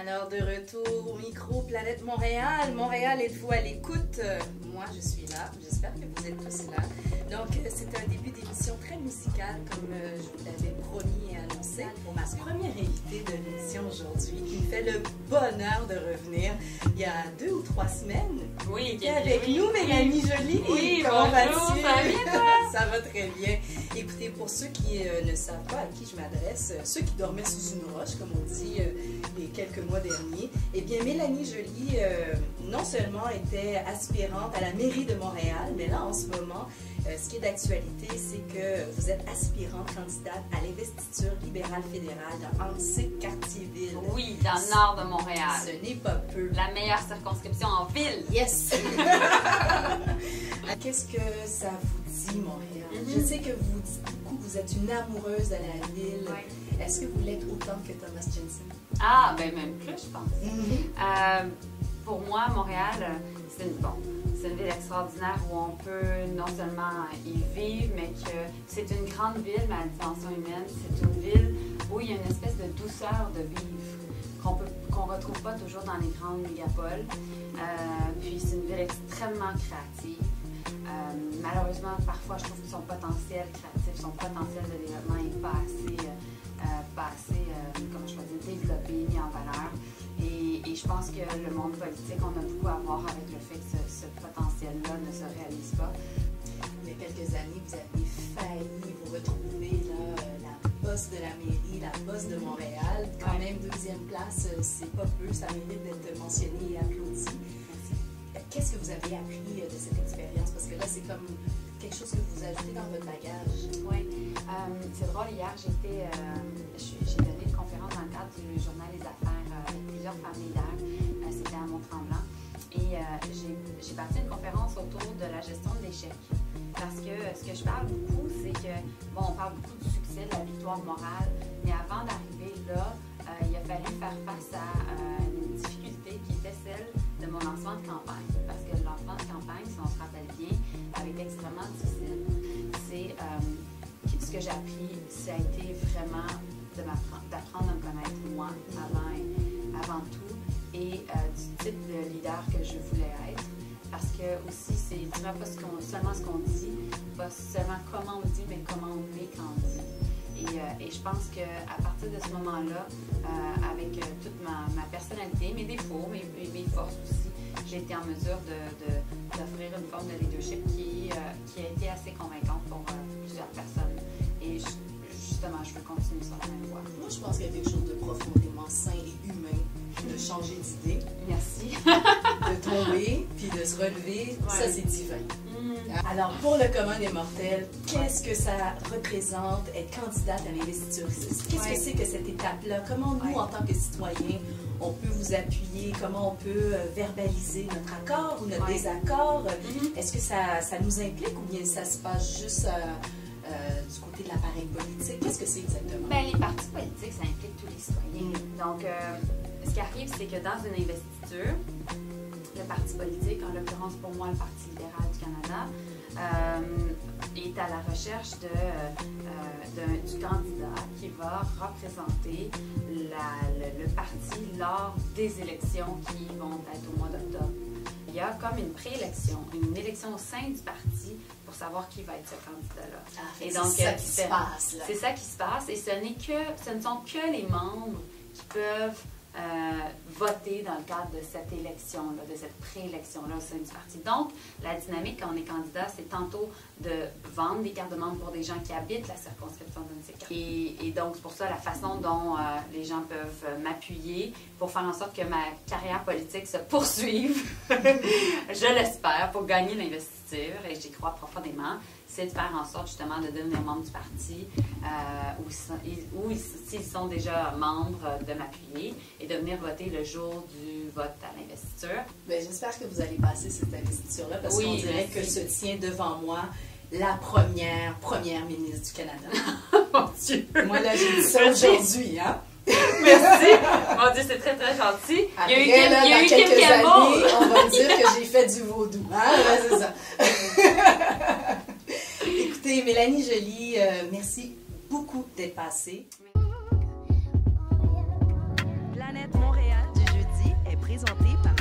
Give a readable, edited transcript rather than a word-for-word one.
Alors, de retour au micro Planète Montréal. Montréal, êtes-vous à l'écoute? Moi, je suis là. J'espère que vous êtes tous là. Donc, c'est un début d'émission très musicale, comme je vous l'avais promis et annoncé. Pour ma première invitée de l'émission aujourd'hui, qui me fait le bonheur de revenir il y a 2 ou 3 semaines. Oui, qui est avec nous, Mélanie Joly. Oui, comment vas-tu? Ça va bien, toi? Ça va très bien. Écoutez, pour ceux qui ne savent pas à qui je m'adresse, ceux qui dormaient sous une roche, comme on dit les quelques mois derniers, eh bien, Mélanie Joly, non seulement était aspirante à la mairie de Montréal, mais là, en ce moment, ce qui est d'actualité, c'est que vous êtes aspirante candidate à l'investiture libérale fédérale de Antique-Cartierville. Oui, dans le nord de Montréal. Ce n'est pas peu. La meilleure circonscription en ville. Yes! Qu'est-ce que ça vous dit, Montréal? Je sais que vous dites beaucoup, vous êtes une amoureuse de la ville. Oui. Est-ce que vous l'êtes autant que Thomas Jensen? Ah, ben même plus, je pense. Pour moi, Montréal, c'est une ville extraordinaire où on peut non seulement y vivre, mais que c'est une grande ville, mais à dimension humaine. C'est une ville où il y a une espèce de douceur de vivre qu'on ne retrouve pas toujours dans les grandes mégapoles. Puis c'est une ville extrêmement créative. Malheureusement, parfois, je trouve que son potentiel créatif, son potentiel de développement n'est pas assez comment je peux dire, développé, mis en valeur. Et je pense que le monde politique, on a beaucoup à voir avec le fait que ce potentiel-là ne se réalise pas. Il y a quelques années, vous avez failli vous retrouver là, la bosse de la mairie, la bosse de Montréal. Quand même, 2e place, c'est pas peu, ça mérite d'être mentionné et applaudi. Qu'est-ce que vous avez appris de cette expérience? Parce que là, c'est comme quelque chose que vous ajoutez dans votre bagage. Oui. C'est drôle, hier, j'ai donné une conférence dans le cadre du journal Les Affaires avec plusieurs femmes leaders. C'était à Mont-Tremblant. Et j'ai parti une conférence autour de la gestion de l'échec. Parce que ce que je parle beaucoup, c'est que, bon, on parle beaucoup du succès, de la victoire morale, mais avant d'arriver là, il a fallu faire face à une difficulté qui était celle de mon lancement de campagne. Parce que le lancement de campagne, si on se rappelle bien, avait été extrêmement difficile. Ce que j'ai appris, ça a été vraiment d'apprendre à me connaître moi avant tout et du type de leader que je voulais être. Parce que aussi, c'est pas seulement ce qu'on dit, pas seulement comment on dit, mais comment on est quand on dit. Et je pense qu'à partir de ce moment-là, avec toute ma personnalité, mes défauts, mes forces aussi, j'ai été en mesure d'offrir une forme de leadership qui a été assez convaincante pour plusieurs personnes. Et justement, je veux continuer sur la même voie. Moi, je pense qu'il y a quelque chose de profondément sain et humain de changer d'idée. Merci. De tomber, puis de se relever, ça c'est divin. Alors, pour le commun des mortels, qu'est-ce que ça représente être candidate à l'investiture? Qu'est-ce que c'est que cette étape-là? Comment nous, en tant que citoyens, on peut vous appuyer? Comment on peut verbaliser notre accord ou notre désaccord? Est-ce que ça nous implique ou bien ça se passe juste du côté de l'appareil politique? Qu'est-ce que c'est exactement? Bien, les partis politiques, ça implique tous les citoyens. Donc, ce qui arrive, c'est que dans une investiture, le parti politique, en l'occurrence pour moi le Parti libéral du Canada, est à la recherche du candidat qui va représenter le parti lors des élections qui vont être au mois d'octobre. Il y a comme une préélection, une élection au sein du parti pour savoir qui va être ce candidat-là. Et donc, c'est ça qui se passe. C'est ça qui se passe et ce ne sont que les membres qui peuvent voter dans le cadre de cette élection-là, de cette préélection-là au sein du parti. Donc, la dynamique quand on est candidat, c'est tantôt de vendre des cartes de membre pour des gens qui habitent la circonscription d'Antique. Et donc, c'est pour ça la façon dont les gens peuvent m'appuyer pour faire en sorte que ma carrière politique se poursuive, je l'espère, pour gagner l'investiture, et j'y crois profondément, c'est de faire en sorte justement de devenir membre du parti ou s'ils sont déjà membres, de m'appuyer et de venir voter le jour du vote à l'investiture. J'espère que vous allez passer cette investiture-là parce qu'on dirait que se tient devant moi la première ministre du Canada. Mon Dieu! Moi, là, j'ai dit ça aujourd'hui, hein? Merci! Mon Dieu, c'est très, très gentil. Après, il y a eu quelques années, on va me dire que j'ai fait du vaudou. Hein? Ouais, c'est ça. Écoutez, Mélanie Joly, merci beaucoup d'être passée. Planète Montréal. présenté par